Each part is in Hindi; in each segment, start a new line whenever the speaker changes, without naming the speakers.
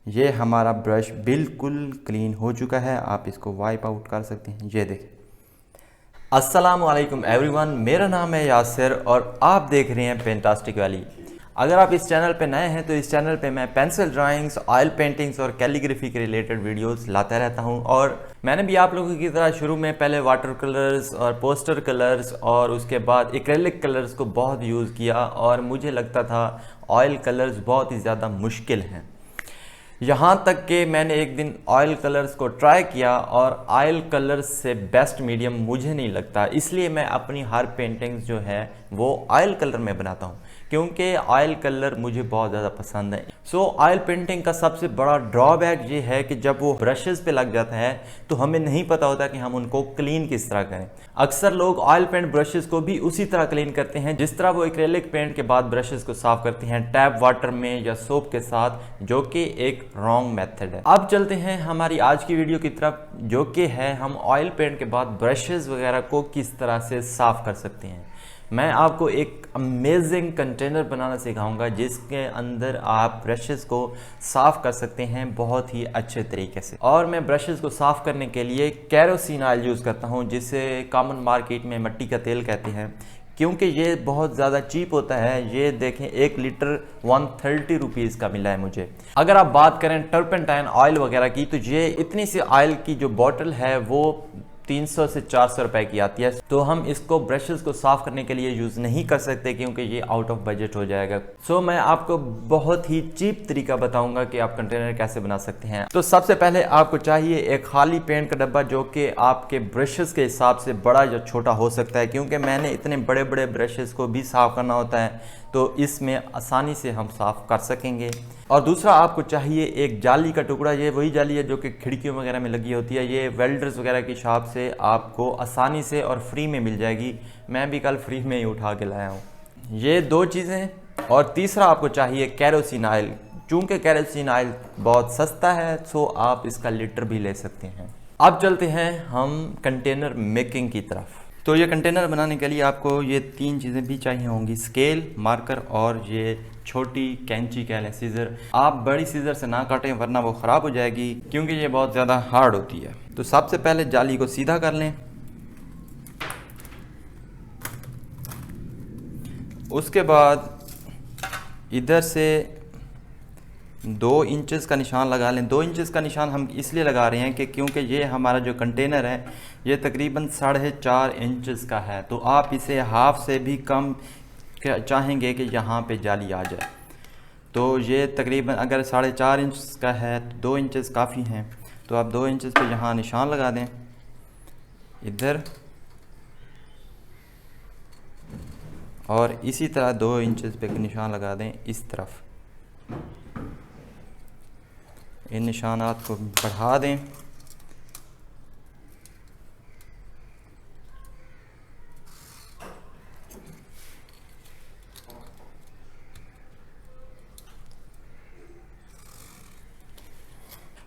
ये हमारा ब्रश बिल्कुल क्लीन हो चुका है, आप इसको वाइप आउट कर सकते हैं। ये देखें। अस्सलामुअलैकुम एवरीवन, मेरा नाम है यासिर और आप देख रहे हैं पेंटास्टिक वैली। अगर आप इस चैनल पे नए हैं तो इस चैनल पे मैं पेंसिल ड्राइंग्स, ऑयल पेंटिंग्स और कैलीग्राफी के रिलेटेड वीडियोस लाता रहता हूं। और मैंने भी आप लोगों की तरह शुरू में पहले वाटर कलर्स और पोस्टर कलर्स और उसके बाद एक्रेलिक कलर्स को बहुत यूज़ किया और मुझे लगता था ऑयल कलर्स बहुत ही ज़्यादा मुश्किल हैं। यहाँ तक कि मैंने एक दिन ऑयल कलर्स को ट्राई किया और ऑयल कलर्स से बेस्ट मीडियम मुझे नहीं लगता, इसलिए मैं अपनी हर पेंटिंग्स जो है वो ऑयल कलर में बनाता हूँ क्योंकि ऑयल कलर मुझे बहुत ज़्यादा पसंद है। सो ऑयल पेंटिंग का सबसे बड़ा ड्रॉबैक ये है कि जब वो ब्रशेस पे लग जाता है तो हमें नहीं पता होता कि हम उनको क्लीन किस तरह करें। अक्सर लोग ऑयल पेंट ब्रशेस को भी उसी तरह क्लीन करते हैं जिस तरह वो एक्रेलिक पेंट के बाद ब्रशेस को साफ करते हैं, टैप वाटर में या सोप के साथ, जो कि एक रॉन्ग मेथड है। अब चलते हैं हमारी आज की वीडियो की तरफ, जो कि है हम ऑयल पेंट के बाद ब्रशेस वगैरह को किस तरह से साफ कर सकते हैं। मैं आपको एक अमेजिंग कंटेनर बनाना सिखाऊंगा जिसके अंदर आप ब्रशेस को साफ़ कर सकते हैं बहुत ही अच्छे तरीके से। और मैं ब्रशेस को साफ़ करने के लिए केरोसिन ऑयल यूज़ करता हूं, जिसे कॉमन मार्केट में मिट्टी का तेल कहते हैं, क्योंकि ये बहुत ज़्यादा चीप होता है। ये देखें 1 लीटर 130 रुपीज़ का मिला है मुझे। अगर आप बात करें टर्पेंटाइन ऑयल वगैरह की तो ये इतनी सी ऑयल की जो बॉटल है वो 300 से 400 रुपए की आती है। तो हम इसको ब्रशेस को साफ करने के लिए यूज़ नहीं कर सकते क्योंकि ये आउट ऑफ बजट हो जाएगा। सो मैं आपको बहुत ही चीप तरीका बताऊंगा कि आप कंटेनर कैसे बना सकते हैं। तो सबसे पहले आपको चाहिए एक खाली पेंट का डब्बा, जो कि आपके ब्रशेस के हिसाब से बड़ा या छोटा हो सकता है, क्योंकि मैंने इतने बड़े बड़े ब्रशेस को भी साफ करना होता है तो इसमें आसानी से हम साफ कर सकेंगे। और दूसरा आपको चाहिए एक जाली का टुकड़ा। ये वही जाली है जो कि खिड़कियों वगैरह में लगी होती है। ये वेल्डर्स वगैरह की शॉप से आपको आसानी से और फ्री में मिल जाएगी। मैं भी कल फ्री में ही उठा के लाया हूँ। ये 2 चीज़ें। और तीसरा आपको चाहिए केरोसिन ऑयल। चूँकि केरोसिन ऑयल बहुत सस्ता है सो आप इसका लीटर भी ले सकते हैं। अब चलते हैं हम कंटेनर मेकिंग की तरफ। तो ये कंटेनर बनाने के लिए आपको ये 3 चीज़ें भी चाहिए होंगी, स्केल, मार्कर और ये छोटी कैंची कह लें, सीज़र। आप बड़ी सीज़र से ना काटें वरना वो ख़राब हो जाएगी क्योंकि ये बहुत ज़्यादा हार्ड होती है। तो सबसे पहले जाली को सीधा कर लें, उसके बाद इधर से 2 इंचेस का निशान लगा लें। 2 इंचेस का निशान हम इसलिए लगा रहे हैं कि क्योंकि ये हमारा जो कंटेनर है ये तकरीबन 4.5 इंचेस का है, तो आप इसे हाफ से भी कम चाहेंगे कि यहाँ पे जाली आ जाए। तो ये तकरीबन अगर 4.5 इंच का है तो 2 इंचेस काफ़ी हैं। तो आप 2 इंचेस पे यहाँ निशान लगा दें इधर, और इसी तरह 2 इंचेस पे निशान लगा दें इस तरफ। इन निशानात को बढ़ा दें।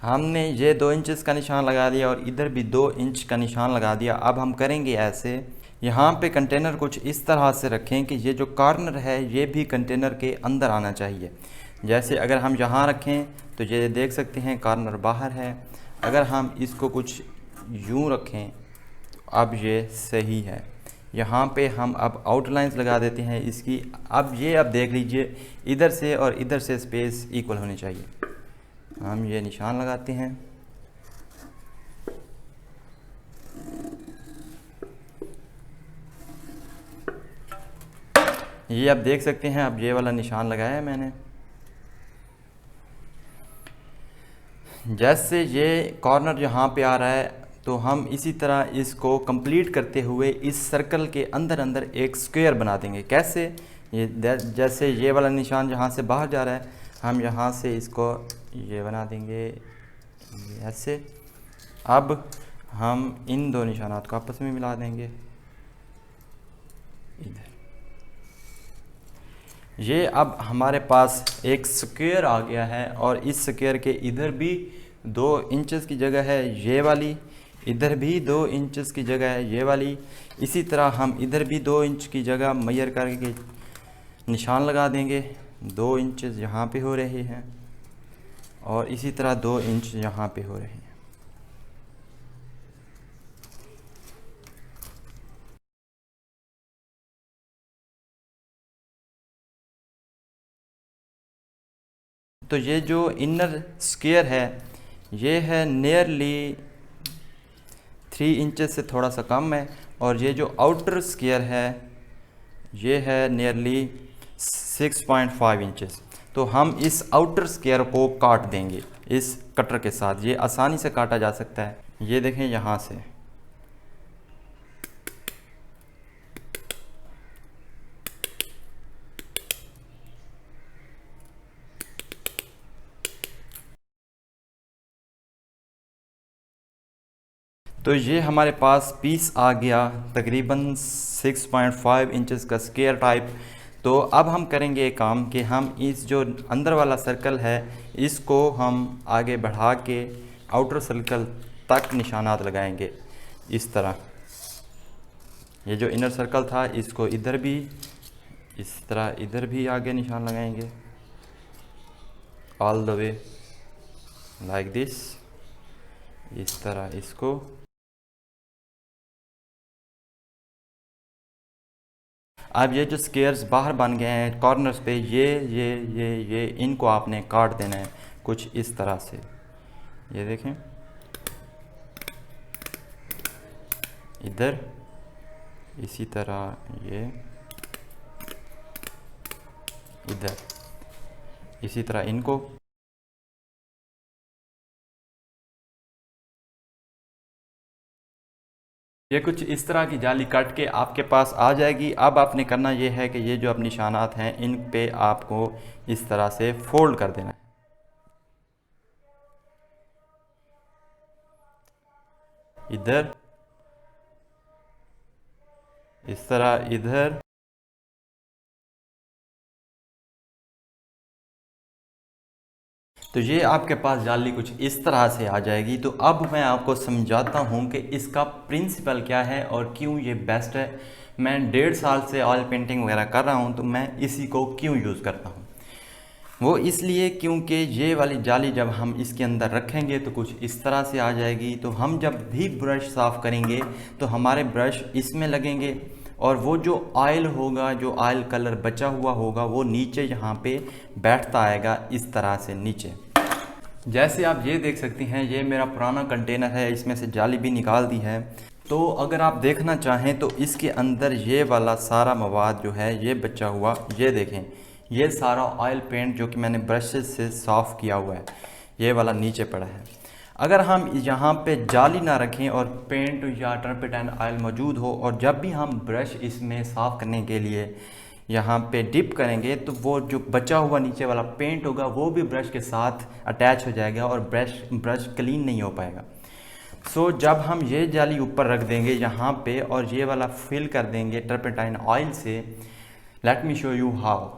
हमने ये 2 इंचेस का निशान लगा दिया और इधर भी 2 इंच का निशान लगा दिया। अब हम करेंगे ऐसे, यहाँ पे कंटेनर कुछ इस तरह से रखें कि ये जो कॉर्नर है ये भी कंटेनर के अंदर आना चाहिए। जैसे अगर हम यहाँ रखें तो ये देख सकते हैं कॉर्नर बाहर है। अगर हम इसको कुछ यूँ रखें तो अब ये सही है। यहाँ पे हम अब आउटलाइंस लगा देते हैं इसकी। अब देख लीजिए इधर से और इधर से स्पेस इक्वल होनी चाहिए। हम ये निशान लगाते हैं। ये आप देख सकते हैं, अब ये वाला निशान लगाया है मैंने। जैसे ये कॉर्नर यहाँ पे आ रहा है तो हम इसी तरह इसको कंप्लीट करते हुए इस सर्कल के अंदर अंदर एक स्क्वायर बना देंगे। कैसे? ये जैसे ये वाला निशान जहाँ से बाहर जा रहा है हम यहाँ से इसको ये बना देंगे ऐसे। अब हम इन 2 निशानात को आपस में मिला देंगे इधर। ये अब हमारे पास एक स्क्वायर आ गया है और इस स्क्वायर के इधर भी 2 इंचेस की जगह है ये वाली, इधर भी 2 इंचेस की जगह है ये वाली। इसी तरह हम इधर भी 2 इंच की जगह मेजर करके निशान लगा देंगे। 2 इंचेस यहाँ पे हो रहे हैं। और इसी तरह 2 इंच यहाँ पे हो रहे हैं। तो ये जो इनर स्क्वायर है ये है नियरली 3 इंचेस से थोड़ा सा कम है, और ये जो आउटर स्क्वायर है ये है नियरली 6.5 इंचेस। तो हम इस आउटर स्क्वायर को काट देंगे इस कटर के साथ। ये आसानी से काटा जा सकता है, ये देखें यहाँ से। तो ये हमारे पास पीस आ गया तकरीबन 6.5 इंचेस का स्क्वायर टाइप। तो अब हम करेंगे एक काम कि हम इस जो अंदर वाला सर्कल है इसको हम आगे बढ़ा के आउटर सर्कल तक निशानात लगाएंगे इस तरह। ये जो इनर सर्कल था इसको इधर भी इस तरह इधर भी आगे निशान लगाएंगे, all the way like this, इस तरह इसको। अब ये जो स्क्वायर्स बाहर बन गए हैं कॉर्नर्स पे, ये इनको आपने काट देना है कुछ इस तरह से। ये देखें इधर, इसी तरह ये इधर, इसी तरह इनको। ये कुछ इस तरह की जाली कट के आपके पास आ जाएगी। अब आपने करना ये है कि ये जो अब निशानात हैं इन पे आपको इस तरह से फोल्ड कर देना है, इधर इस तरह इधर। तो ये आपके पास जाली कुछ इस तरह से आ जाएगी। तो अब मैं आपको समझाता हूँ कि इसका प्रिंसिपल क्या है और क्यों ये बेस्ट है। मैं 1.5 साल से ऑयल पेंटिंग वगैरह कर रहा हूँ, तो मैं इसी को क्यों यूज़ करता हूँ। वो इसलिए क्योंकि ये वाली जाली जब हम इसके अंदर रखेंगे तो कुछ इस तरह से आ जाएगी। तो हम जब भी ब्रश साफ़ करेंगे तो हमारे ब्रश इसमें लगेंगे, और वो जो ऑयल होगा, जो ऑयल कलर बचा हुआ होगा, वो नीचे यहाँ पे बैठता आएगा इस तरह से नीचे। जैसे आप ये देख सकती हैं, ये मेरा पुराना कंटेनर है, इसमें से जाली भी निकाल दी है। तो अगर आप देखना चाहें तो इसके अंदर ये वाला सारा मवाद जो है ये बचा हुआ, ये देखें, ये सारा ऑयल पेंट जो कि मैंने ब्रशेस से साफ़ किया हुआ है, ये वाला नीचे पड़ा है। अगर हम यहाँ पे जाली ना रखें और पेंट या टर्पेंटाइन ऑयल मौजूद हो, और जब भी हम ब्रश इसमें साफ़ करने के लिए यहाँ पे डिप करेंगे तो वो जो बचा हुआ नीचे वाला पेंट होगा वो भी ब्रश के साथ अटैच हो जाएगा और ब्रश क्लीन नहीं हो पाएगा। सो जब हम ये जाली ऊपर रख देंगे यहाँ पे और ये वाला फिल कर देंगे टर्पेंटाइन ऑयल से, let me show you how.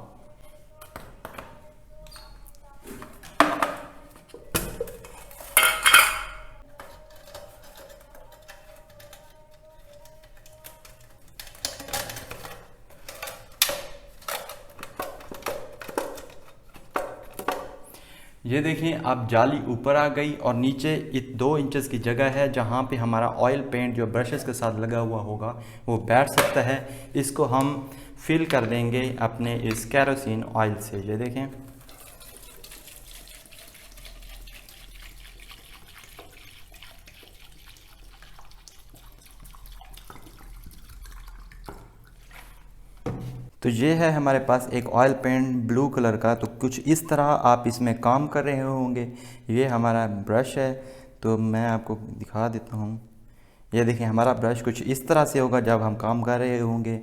ये देखें, अब जाली ऊपर आ गई और नीचे 2 इंचेस की जगह है जहाँ पे हमारा ऑयल पेंट जो ब्रशेस के साथ लगा हुआ होगा वो बैठ सकता है। इसको हम फिल कर देंगे अपने इस केरोसिन ऑयल से। ये देखें, तो ये है हमारे पास एक ऑयल पेंट ब्लू कलर का। तो कुछ इस तरह आप इसमें काम कर रहे होंगे। ये हमारा ब्रश है, तो मैं आपको दिखा देता हूँ। ये देखिए, हमारा ब्रश कुछ इस तरह से होगा जब हम काम कर रहे होंगे।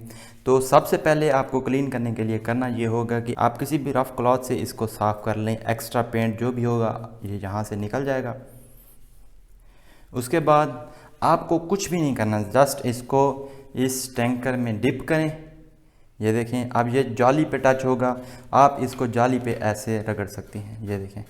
तो सबसे पहले आपको क्लीन करने के लिए करना ये होगा कि आप किसी भी रफ़ क्लॉथ से इसको साफ़ कर लें। एक्स्ट्रा पेंट जो भी होगा ये यहाँ से निकल जाएगा। उसके बाद आपको कुछ भी नहीं करना, जस्ट इसको इस टैंकर में डिप करें। ये देखें, अब ये जाली पे टच होगा, आप इसको जाली पे ऐसे रगड़ सकती हैं। ये देखें,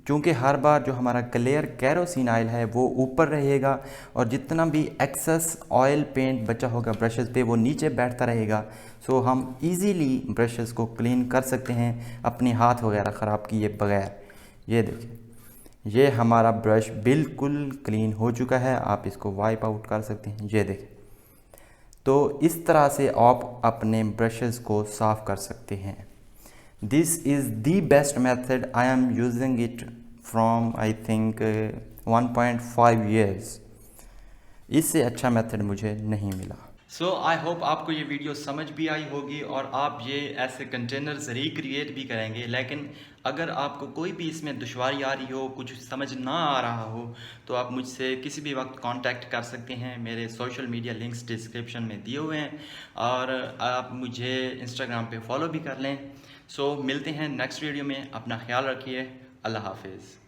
क्योंकि हर बार जो हमारा क्लियर केरोसिन ऑयल है वो ऊपर रहेगा और जितना भी एक्सेस ऑयल पेंट बचा होगा ब्रशेस पे वो नीचे बैठता रहेगा। सो हम इजीली ब्रशेस को क्लीन कर सकते हैं अपने हाथ वगैरह ख़राब किए बगैर। ये देखिए, ये हमारा ब्रश बिल्कुल क्लीन हो चुका है, आप इसको वाइप आउट कर सकते हैं। ये देखें, तो इस तरह से आप अपने ब्रशेस को साफ़ कर सकते हैं। This is the best method. I am using it from I think 1.5 years. इससे अच्छा मेथड मुझे नहीं मिला। सो आई होप आपको ये वीडियो समझ भी आई होगी और आप ये ऐसे कंटेनर्स रिक्रिएट भी करेंगे। लेकिन अगर आपको कोई भी इसमें दुश्वारी आ रही हो, कुछ समझ ना आ रहा हो, तो आप मुझसे किसी भी वक्त कांटेक्ट कर सकते हैं। मेरे सोशल मीडिया लिंक्स डिस्क्रिप्शन में दिए हुए हैं और आप मुझे इंस्टाग्राम पे फॉलो भी कर लें। सो मिलते हैं नेक्स्ट वीडियो में। अपना ख्याल रखिए। अल्लाह हाफिज़।